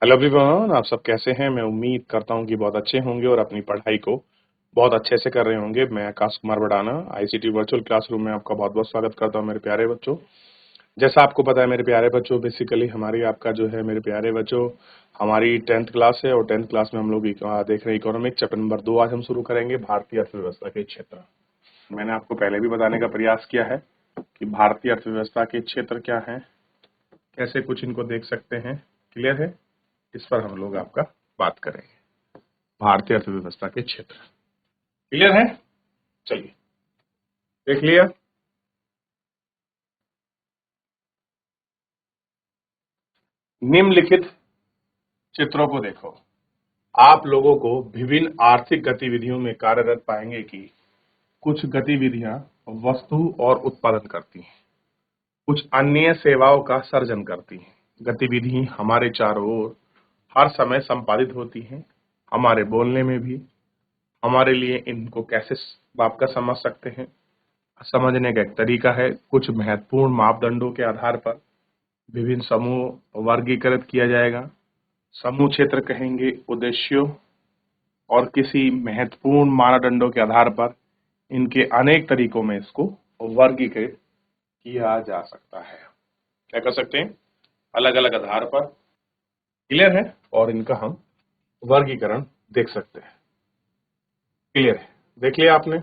Hello everyone, आप सब कैसे हैं। मैं उम्मीद करता हूं कि बहुत अच्छे होंगे और अपनी पढ़ाई को बहुत अच्छे से कर रहे होंगे। मैं Akash Kumar Badana ICT virtual classroom में आपका बहुत बहुत स्वागत करता हूं मेरे प्यारे बच्चों। जैसा आपको पता है मेरे प्यारे बच्चों, बेसिकली हमारी आपका जो है मेरे प्यारे बच्चों, हमारी 10th क्लास है और 10th क्लास में हम लोग देख रहे हैं इकोनॉमिक चैप्टर नंबर 2 आज हम शुरू करेंगे, भारतीय अर्थव्यवस्था के क्षेत्र। मैंने आपको पहले भी बताने का प्रयास किया है कि भारतीय अर्थव्यवस्था के क्षेत्र क्या है, कैसे कुछ इनको देख सकते हैं। क्लियर है? इस पर हम लोग आपका बात करेंगे, भारतीय अर्थव्यवस्था के क्षेत्र। क्लियर है? चलिए देख लिया। निम्नलिखित चित्रों को देखो। आप लोगों को विभिन्न आर्थिक गतिविधियों में कार्यरत पाएंगे कि कुछ गतिविधियां वस्तु और उत्पादन करती हैं, कुछ अन्य सेवाओं का सर्जन करती हैं। गतिविधि हमारे चारों ओर हर समय संपादित होती हैं, हमारे बोलने में भी। हमारे लिए इनको कैसे आपका समझ सकते हैं, समझने का एक तरीका है। कुछ महत्वपूर्ण मापदंडों के आधार पर विभिन्न समूह वर्गीकृत किया जाएगा। समूह क्षेत्र कहेंगे उद्देश्यों और किसी महत्वपूर्ण मानदंडों के आधार पर इनके अनेक तरीकों में इसको वर्गीकृत किया जा सकता है। क्या कर सकते हैं? अलग अलग आधार पर। क्लियर है? और इनका हम वर्गीकरण देख सकते हैं। क्लियर है? देख लिया आपने।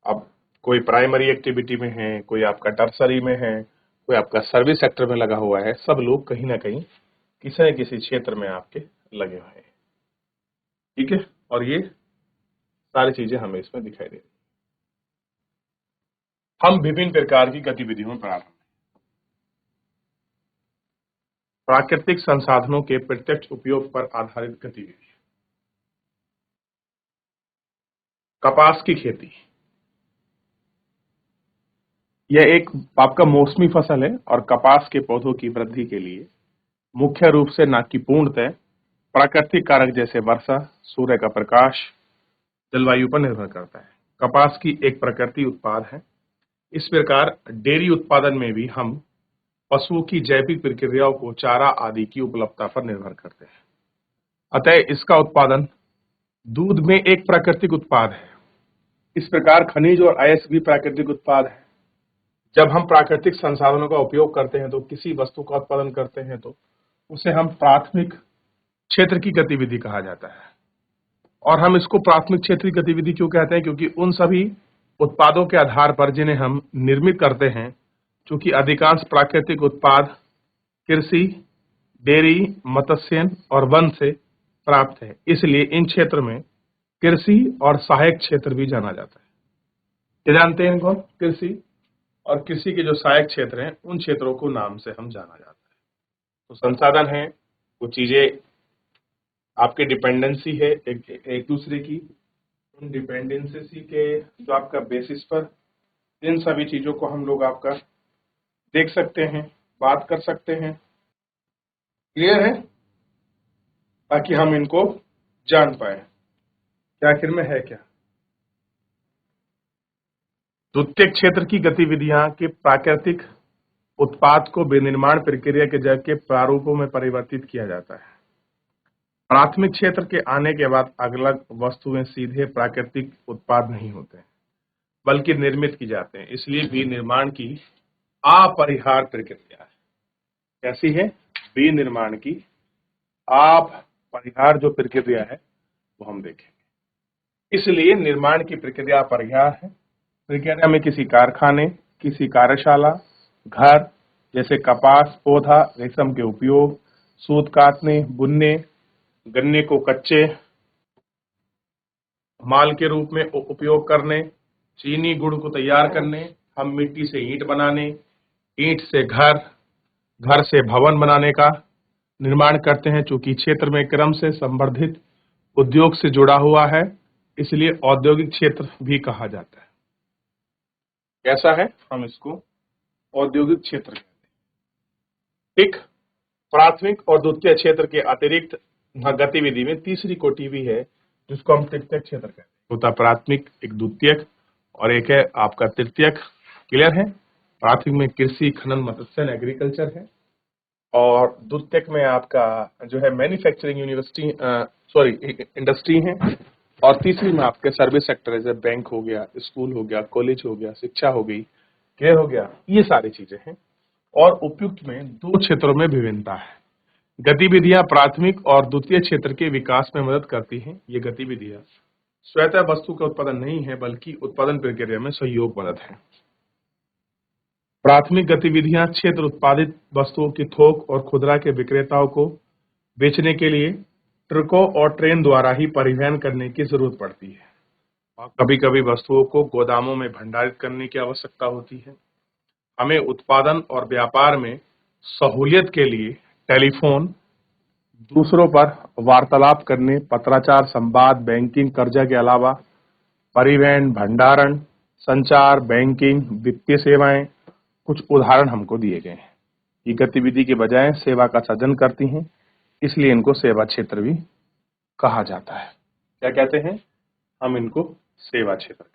अब कोई प्राइमरी एक्टिविटी में है, कोई आपका टर्सरी में है, कोई आपका सर्विस सेक्टर में लगा हुआ है। सब लोग कहीं ना कहीं किसी न किसी क्षेत्र में आपके लगे हुए हैं। ठीक है? और ये सारी चीजें हमें इसमें दिखाई दे रही। हम विभिन्न प्रकार की गतिविधियों में प्रारंभ। प्राकृतिक संसाधनों के प्रत्यक्ष उपयोग पर आधारित गतिविधि। कपास की खेती, यह एक आपका मौसमी फसल है और कपास के पौधों की वृद्धि के लिए मुख्य रूप से न कि पूर्णतः प्राकृतिक कारक जैसे वर्षा, सूर्य का प्रकाश, जलवायु पर निर्भर करता है। कपास की एक प्रकृति उत्पाद है। इस प्रकार डेयरी उत्पादन में भी हम पशुओं की जैविक प्रक्रियाओं को चारा आदि की उपलब्धता पर निर्भर करते हैं। अतः इसका उत्पादन दूध में एक प्राकृतिक उत्पाद है। इस प्रकार खनिज और अयस्क भी प्राकृतिक उत्पाद है। जब हम प्राकृतिक संसाधनों का उपयोग करते हैं तो किसी वस्तु का उत्पादन करते हैं तो उसे हम प्राथमिक क्षेत्र की गतिविधि कहा जाता है। और हम इसको प्राथमिक क्षेत्र की गतिविधि क्यों कहते हैं? क्योंकि उन सभी उत्पादों के आधार पर जिन्हें हम निर्मित करते हैं, क्योंकि अधिकांश प्राकृतिक उत्पाद कृषि, डेयरी, मत्स्य और वन से प्राप्त है, इसलिए इन क्षेत्र में कृषि और सहायक क्षेत्र भी जाना जाता है। क्या जानते हैं इनको? कृषि और कृषि के जो सहायक क्षेत्र हैं उन क्षेत्रों को नाम से हम जाना जाता है। तो संसाधन है, कुछ चीजें आपके डिपेंडेंसी है एक दूसरे की, उन डिपेंडेंसी के जो आपका बेसिस पर इन सभी चीजों को हम लोग आपका देख सकते हैं, बात कर सकते हैं। क्लियर है? ताकि हम इनको जान पाए कि आखिर में है क्या। द्वितीय क्षेत्र की गतिविधियां के प्राकृतिक उत्पाद को विनिर्माण प्रक्रिया के जग के प्रारूपों में परिवर्तित किया जाता है। प्राथमिक क्षेत्र के आने के बाद अलग वस्तुएं सीधे प्राकृतिक उत्पाद नहीं होते हैं, बल्कि निर्मित की जाते हैं। इसलिए विनिर्माण की अपरिहार्य प्रक्रिया है। कैसी है? विनिर्माण की अपरिहार्य जो प्रक्रिया है वो हम देखेंगे। इसलिए निर्माण की प्रक्रिया अपरिहार्य है। प्रक्रिया में किसी कारखाने, किसी कार्यशाला, घर जैसे कपास पौधा, रेशम के उपयोग, सूत काटने, बुनने, गन्ने को कच्चे माल के रूप में उपयोग करने, चीनी गुड़ को तैयार करने, हम मिट्टी से ईंट बनाने, ईंट से घर, घर से भवन बनाने का निर्माण करते हैं। चूंकि क्षेत्र में क्रम से संवर्धित उद्योग से जुड़ा हुआ है, इसलिए औद्योगिक क्षेत्र भी कहा जाता है। कैसा है? हम इसको औद्योगिक क्षेत्र कहते हैं। ठीक। प्राथमिक और द्वितीय क्षेत्र के अतिरिक्त गतिविधि में तीसरी कोटि भी है, जिसको हम तृतीयक क्षेत्र कहते हैं। होता प्राथमिक, एक द्वितीयक और एक है आपका तृतीयक। क्लियर है? प्राथमिक में कृषि, खनन, मत्स्य एग्रीकल्चर है और द्वितीयक में आपका जो है मैन्युफैक्चरिंग यूनिवर्सिटी इंडस्ट्री है, और तीसरी में आपके सर्विस सेक्टर जैसे बैंक हो गया, स्कूल हो गया, कॉलेज हो गया, शिक्षा हो गई, गृह हो गया, ये सारी चीजें हैं। और उपयुक्त में दो क्षेत्रों में विभिन्नता है। गतिविधियां प्राथमिक और द्वितीय क्षेत्र के विकास में मदद करती हैं। ये गतिविधियां स्वतः वस्तु का उत्पादन नहीं है, बल्कि उत्पादन प्रक्रिया में सहयोग मदद है। प्राथमिक गतिविधियां क्षेत्र उत्पादित वस्तुओं की थोक और खुदरा के विक्रेताओं को बेचने के लिए ट्रकों और ट्रेन द्वारा ही परिवहन करने की जरूरत पड़ती है, और कभी कभी वस्तुओं को गोदामों में भंडारित करने की आवश्यकता होती है। हमें उत्पादन और व्यापार में सहूलियत के लिए टेलीफोन, दूसरों पर वार्तालाप करने, पत्राचार, संवाद, बैंकिंग, कर्जा के अलावा परिवहन, भंडारण, संचार, बैंकिंग, वित्तीय सेवाएं, कुछ उदाहरण हमको दिए गए हैं। ये गतिविधि के बजाय सेवा का सृजन करती हैं, इसलिए इनको सेवा क्षेत्र भी कहा जाता है। क्या कहते हैं हम इनको? सेवा क्षेत्र।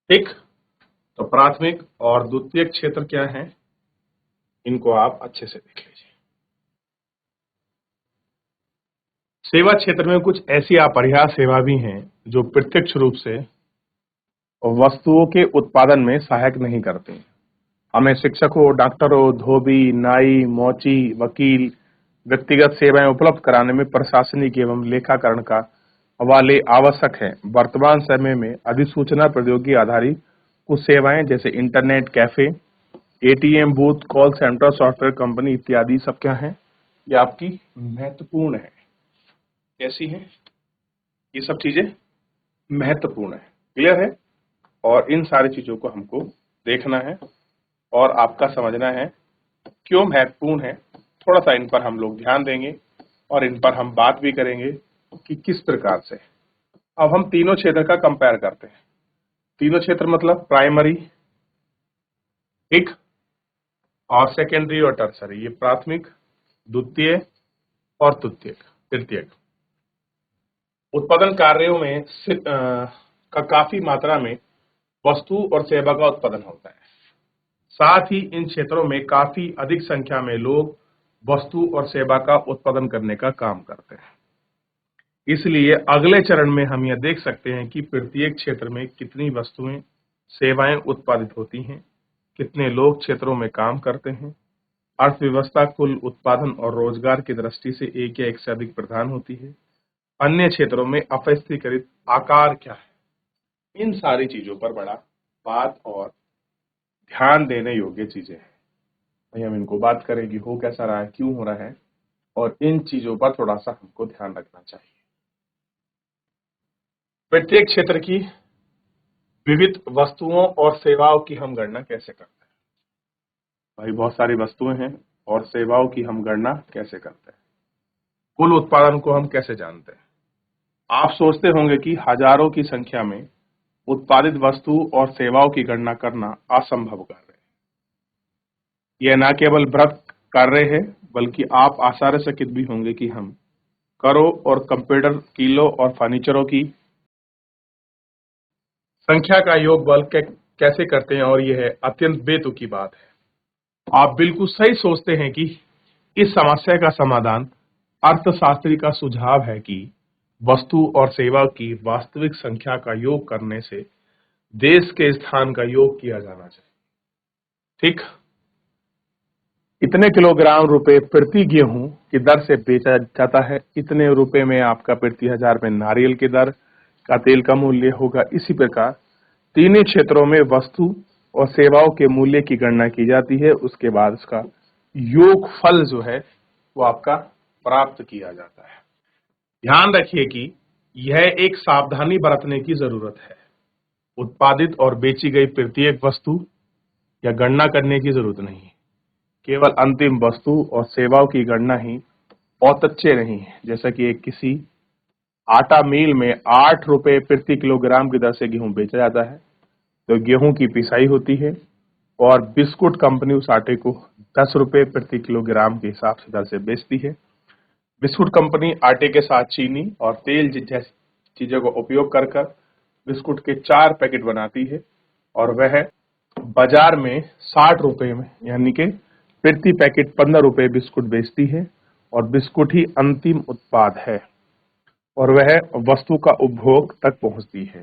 ठीक, तो प्राथमिक और द्वितीयक क्षेत्र क्या है, इनको आप अच्छे से देख लीजिए। सेवा क्षेत्र में कुछ ऐसी अपरिहार्य सेवा भी हैं जो प्रत्यक्ष रूप से वस्तुओं के उत्पादन में सहायक नहीं करते। हमें शिक्षकों, डॉक्टरों, धोबी, नाई, मोची, वकील, व्यक्तिगत सेवाएं उपलब्ध कराने में प्रशासनिक एवं लेखाकरण का वाले आवश्यक है। वर्तमान समय में अधिसूचना प्रौद्योगिकी आधारित कुछ सेवाएं जैसे internet cafe, ATM booth, call centre, software company इत्यादि सब क्या है, ये आपकी महत्वपूर्ण है। कैसी है? ये सब चीजें महत्वपूर्ण है। क्लियर है? और इन सारी चीजों को हमको देखना है और आपका समझना है क्यों महत्वपूर्ण है। थोड़ा सा इन पर हम लोग ध्यान देंगे और इन पर हम बात भी करेंगे कि किस प्रकार से। अब हम तीनों क्षेत्र का कंपेयर करते हैं। तीनों क्षेत्र मतलब प्राइमरी, ठीक, और सेकेंडरी और टर्सरी। ये प्राथमिक, द्वितीय और तृतीयक। उत्पादन कार्यों में काफी मात्रा में वस्तु और सेवा का उत्पादन होता है। साथ ही इन क्षेत्रों में काफी अधिक संख्या में लोग वस्तु और सेवा का उत्पादन करने का काम करते हैं। इसलिए अगले चरण में हम यह देख सकते हैं कि प्रत्येक क्षेत्र में कितनी वस्तुएं, सेवाएं उत्पादित होती हैं, कितने लोग क्षेत्रों में काम करते हैं, अर्थव्यवस्था कुल उत्पादन और रोजगार की दृष्टि से एक या एक से अधिक प्रधान होती है, अन्य क्षेत्रों में अपस्थीकृत आकार क्या है। इन सारी चीजों पर बड़ा बात और ध्यान देने योग्य चीजें हैं। भाई हम इनको बात करें कि हो कैसा रहा है, क्यों हो रहा है, और इन चीजों पर थोड़ा सा हमको ध्यान रखना चाहिए। प्रत्येक क्षेत्र की विविध वस्तुओं और सेवाओं की हम गणना कैसे करते हैं? भाई बहुत सारी वस्तुएं हैं और सेवाओं की हम गणना कैसे करते हैं? कुल उत्पादन को हम कैसे जानते हैं? आप सोचते होंगे कि हजारों की संख्या में उत्पादित वस्तु और सेवाओं की गणना करना असंभव कार्य है। यह न केवल बृहत कार्य है, बल्कि आप आश्चर्यचकित भी होंगे कि हम करों और कंप्यूटर, किलो और फर्नीचरों की संख्या का योग बल कैसे करते हैं, और यह अत्यंत बेतुकी बात है। आप बिल्कुल सही सोचते हैं कि इस समस्या का समाधान अर्थशास्त्री का सुझाव है कि वस्तु और सेवा की वास्तविक संख्या का योग करने से देश के स्थान का योग किया जाना चाहिए। ठीक, इतने किलोग्राम रुपए प्रति गेहूं की दर से बेचा जाता है, इतने रुपए में आपका प्रति हजार में नारियल की दर का तेल का मूल्य होगा। इसी प्रकार तीनों क्षेत्रों में वस्तु और सेवाओं के मूल्य की गणना की जाती है, उसके बाद उसका योगफल जो है वो आपका प्राप्त किया जाता है। ध्यान रखिए कि यह एक सावधानी बरतने की जरूरत है। उत्पादित और बेची गई प्रत्येक वस्तु या गणना करने की जरूरत नहीं है। केवल अंतिम वस्तु और सेवाओं की गणना ही औचित्य नहीं है। जैसा कि एक किसी आटा मिल में 8 रुपए प्रति किलोग्राम की दर से गेहूं बेचा जाता है, तो गेहूं की पिसाई होती है और बिस्कुट कंपनी उस आटे को 10 रुपए प्रति किलोग्राम के हिसाब से दर से बेचती है। बिस्कुट कंपनी आटे के साथ चीनी और तेल जैसी चीजों का उपयोग कर बिस्कुट के 4 पैकेट बनाती है और वह बाजार में 60 रुपए में यानी कि प्रति पैकेट 15 रुपए बिस्कुट बेचती है और बिस्कुट ही अंतिम उत्पाद है और वह वस्तु का उपभोग तक पहुंचती है।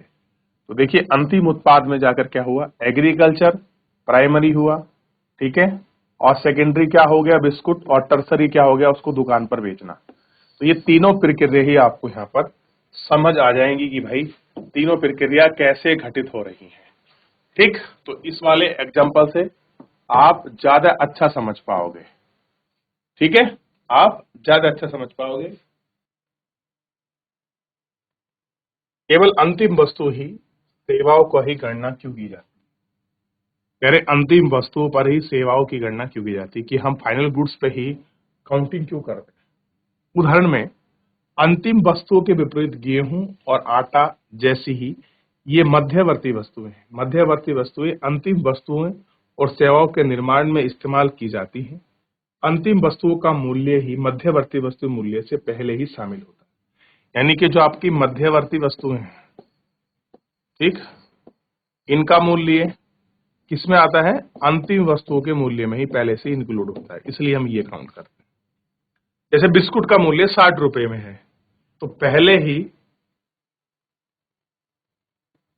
तो देखिए अंतिम उत्पाद में जाकर क्या हुआ, एग्रीकल्चर प्राइमरी हुआ, ठीक है, और सेकेंडरी क्या हो गया बिस्कुट, और टर्सरी क्या हो गया उसको दुकान पर बेचना। तो ये तीनों प्रक्रिया ही आपको यहाँ पर समझ आ जाएंगी कि भाई तीनों प्रक्रिया कैसे घटित हो रही है। ठीक, तो इस वाले एग्जाम्पल से आप ज्यादा अच्छा समझ पाओगे। ठीक है, आप ज्यादा अच्छा समझ पाओगे। केवल अंतिम वस्तु ही सेवाओं को ही गणना क्यों की जाती, कह रहे अंतिम वस्तुओं पर ही सेवाओं की गणना क्यों की जाती, कि हम फाइनल गुड्स पे ही काउंटिंग क्यों करते हैं। उदाहरण में अंतिम वस्तुओं के विपरीत गेहूं और आटा जैसी ही ये मध्यवर्ती वस्तुएं हैं। मध्यवर्ती वस्तुएं अंतिम वस्तुएं और सेवाओं के निर्माण में इस्तेमाल की जाती हैं। अंतिम वस्तुओं का मूल्य ही मध्यवर्ती वस्तु मूल्य से पहले ही शामिल होता है। यानी कि जो आपकी मध्यवर्ती वस्तुएं हैं, ठीक, इनका मूल्य किसमें आता है, अंतिम वस्तुओं के मूल्य में ही पहले से इंक्लूड होता है, इसलिए हम ये काउंट करते हैं। जैसे बिस्कुट का मूल्य 60 रुपए में है तो पहले ही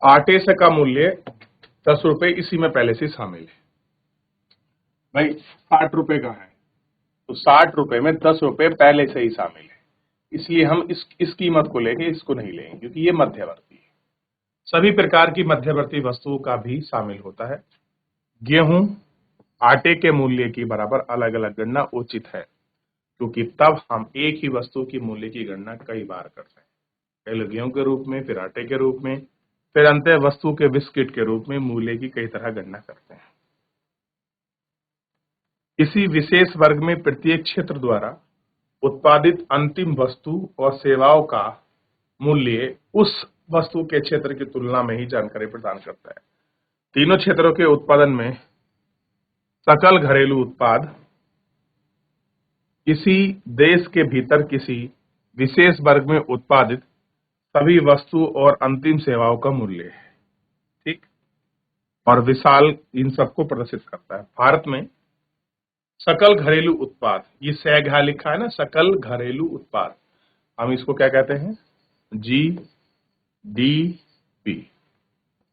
आटे से का मूल्य 10 रुपए इसी में पहले से शामिल है। भाई 60 रुपए का है तो 60 रुपए में 10 रुपए पहले से ही शामिल है, इसलिए हम इस कीमत को लेके इसको नहीं लेंगे क्योंकि ये मध्यवर्ती है। सभी प्रकार की मध्यवर्ती वस्तुओं का भी शामिल होता है। गेहूं आटे के मूल्य की बराबर अलग अलग गणना उचित है क्योंकि तब हम एक ही वस्तु की मूल्य की गणना कई बार करते हैं, पहले गेहूं के रूप में, फिर आटे के रूप में, फिर अंततः वस्तु के बिस्किट के रूप में मूल्य की कई तरह गणना करते हैं। किसी विशेष वर्ग में प्रत्येक क्षेत्र द्वारा उत्पादित अंतिम वस्तु और सेवाओं का मूल्य उस वस्तु के क्षेत्र की तुलना में ही जानकारी प्रदान करता है। तीनों क्षेत्रों के उत्पादन में सकल घरेलू उत्पाद किसी देश के भीतर किसी विशेष वर्ग में उत्पादित सभी वस्तु और अंतिम सेवाओं का मूल्य है, ठीक, और विशाल इन सबको प्रदर्शित करता है। भारत में सकल घरेलू उत्पाद, ये सैघा लिखा है ना, सकल घरेलू उत्पाद, हम इसको क्या कहते हैं, GDP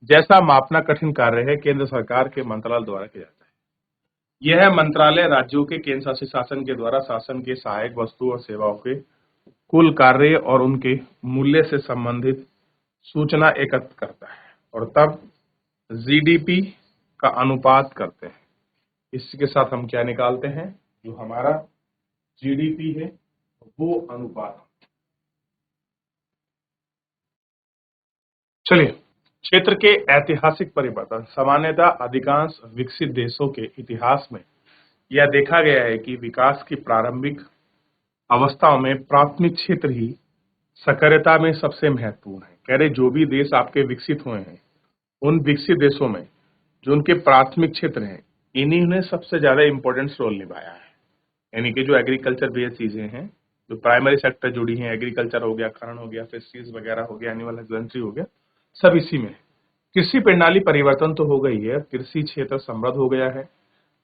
जैसा मापना कठिन कार्य है केंद्र सरकार के मंत्रालय द्वारा किया जाता है। यह मंत्रालय राज्यों के केंद्र शासित शासन के द्वारा शासन के सहायक वस्तु और सेवाओं के कुल कार्य और उनके मूल्य से संबंधित सूचना एकत्र करता है और तब GDP का अनुपात करते हैं। इसके साथ हम क्या निकालते हैं, जो हमारा GDP है वो अनुपात। चलिए, क्षेत्र के ऐतिहासिक परिवर्तन। सामान्यतः अधिकांश विकसित देशों के इतिहास में यह देखा गया है कि विकास की प्रारंभिक अवस्थाओं में प्राथमिक क्षेत्र ही सक्रियता में सबसे महत्वपूर्ण है। कह रहे जो भी देश आपके विकसित हुए हैं उन विकसित देशों में जो उनके प्राथमिक क्षेत्र हैं इन्हीं ने सबसे ज्यादा इंपॉर्टेंट रोल निभाया है। यानी कि जो एग्रीकल्चर बेस्ड चीजें हैं, जो प्राइमरी सेक्टर जुड़ी हैं, एग्रीकल्चर हो गया, खनन हो गया, फिशरीज वगैरह हो गया, एनिमल हस्बेंड्री हो गया, सब इसी में। कृषि प्रणाली परिवर्तन तो हो गई है, कृषि क्षेत्र समृद्ध हो गया है,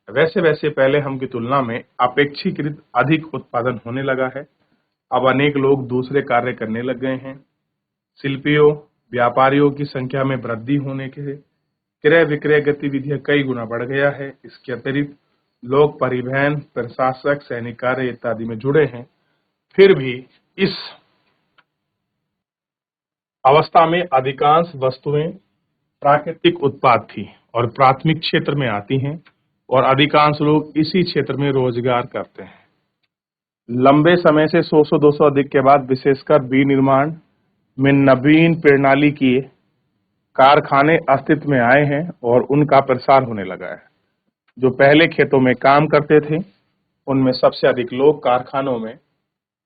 वैसे वैसे पहले हम की तुलना में अपेक्षाकृत अधिक उत्पादन होने लगा है। अब अनेक लोग दूसरे कार्य करने लग गए हैं। शिल्पियों व्यापारियों की संख्या में वृद्धि होने के क्रय विक्रय गतिविधियां कई गुना बढ़ गया है। इसके अतिरिक्त लोग परिवहन, प्रशासक, सैनिक कार्य इत्यादि में जुड़े हैं। फिर भी इस अवस्था में अधिकांश वस्तुएं प्राकृतिक उत्पाद थी और प्राथमिक क्षेत्र में आती हैं और अधिकांश लोग इसी क्षेत्र में रोजगार करते हैं। लंबे समय से 100-200 अधिक के बाद विशेषकर विनिर्माण में नवीन प्रणाली के कारखाने अस्तित्व में आए हैं और उनका प्रसार होने लगा है। जो पहले खेतों में काम करते थे उनमें सबसे अधिक लोग कारखानों में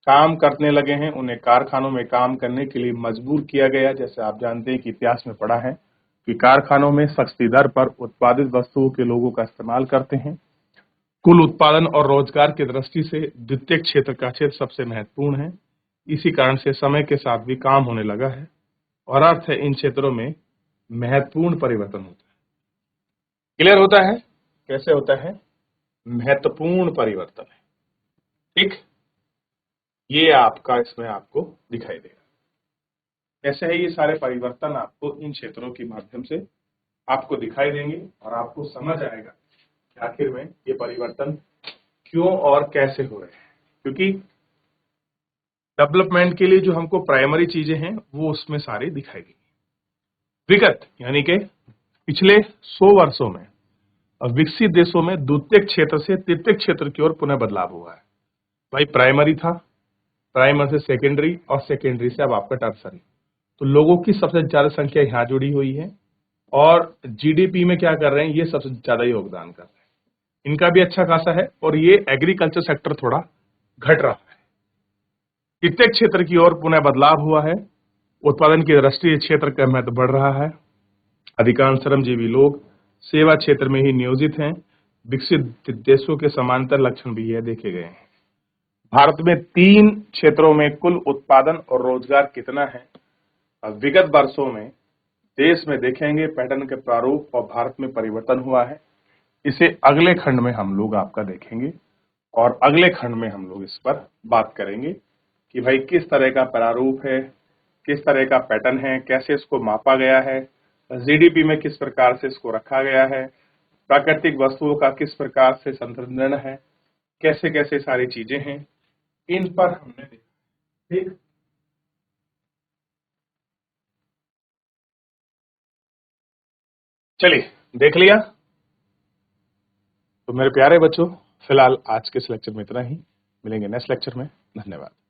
काम करने लगे हैं। उन्हें कारखानों में काम करने के लिए मजबूर किया गया। जैसे आप जानते हैं कि इतिहास में पढ़ा है कि कारखानों में सस्ती दर पर उत्पादित वस्तुओं के लोगों का इस्तेमाल करते हैं। कुल उत्पादन और रोजगार की दृष्टि से द्वितीयक क्षेत्र का क्षेत्र सबसे महत्वपूर्ण है। इसी कारण से समय के साथ भी काम होने लगा है और अर्थ है इन क्षेत्रों में महत्वपूर्ण परिवर्तन होता क्लियर होता है? कैसे होता है? महत्वपूर्ण परिवर्तन है। ठीक, ये आपका इसमें आपको दिखाई देगा। कैसे है ये सारे परिवर्तन आपको इन क्षेत्रों के माध्यम से आपको दिखाई देंगे और आपको समझ आएगा कि आखिर में ये परिवर्तन क्यों और कैसे हो रहे हैं। क्योंकि डेवलपमेंट के लिए जो हमको प्राइमरी चीजें हैं वो उसमें सारी दिखाई देंगी। विगत यानी कि पिछले 100 वर्षों में विकसित देशों में द्वितीयक क्षेत्र से तृतीयक क्षेत्र की ओर पुनः बदलाव हुआ है। भाई प्राइमरी था, प्राइमरी से सेकेंडरी और सेकेंडरी से अब आपका टर्सरी। तो लोगों की सबसे ज्यादा संख्या यहाँ जुड़ी हुई है और जीडीपी में क्या कर रहे हैं, ये सबसे ज्यादा योगदान कर रहे हैं। इनका भी अच्छा खासा है और ये एग्रीकल्चर सेक्टर थोड़ा घट रहा है। तृतीयक क्षेत्र की ओर पुनः बदलाव हुआ है। उत्पादन के राष्ट्रीय क्षेत्र का महत्व बढ़ रहा है। अधिकांश श्रमजीवी लोग सेवा क्षेत्र में ही नियोजित हैं। विकसित देशों के समांतर लक्षण भी यह देखे गए हैं। भारत में 3 क्षेत्रों में कुल उत्पादन और रोजगार कितना है? विगत वर्षों में देश में देखेंगे पैटर्न के प्रारूप और भारत में परिवर्तन हुआ है। इसे अगले खंड में हम लोग आपका देखेंगे और अगले खंड में हम लोग इस पर बात करेंगे कि भाई किस तरह का प्रारूप है, किस तरह का पैटर्न है, कैसे इसको मापा गया है, जीडीपी में किस प्रकार से इसको रखा गया है, प्राकृतिक वस्तुओं का किस प्रकार से संतुलन है, कैसे कैसे सारी चीजें हैं, इन पर हमने देखा। ठीक, चलिए देख लिया। तो मेरे प्यारे बच्चों, फिलहाल आज के इस लेक्चर में इतना ही। मिलेंगे नेक्स्ट लेक्चर में। धन्यवाद।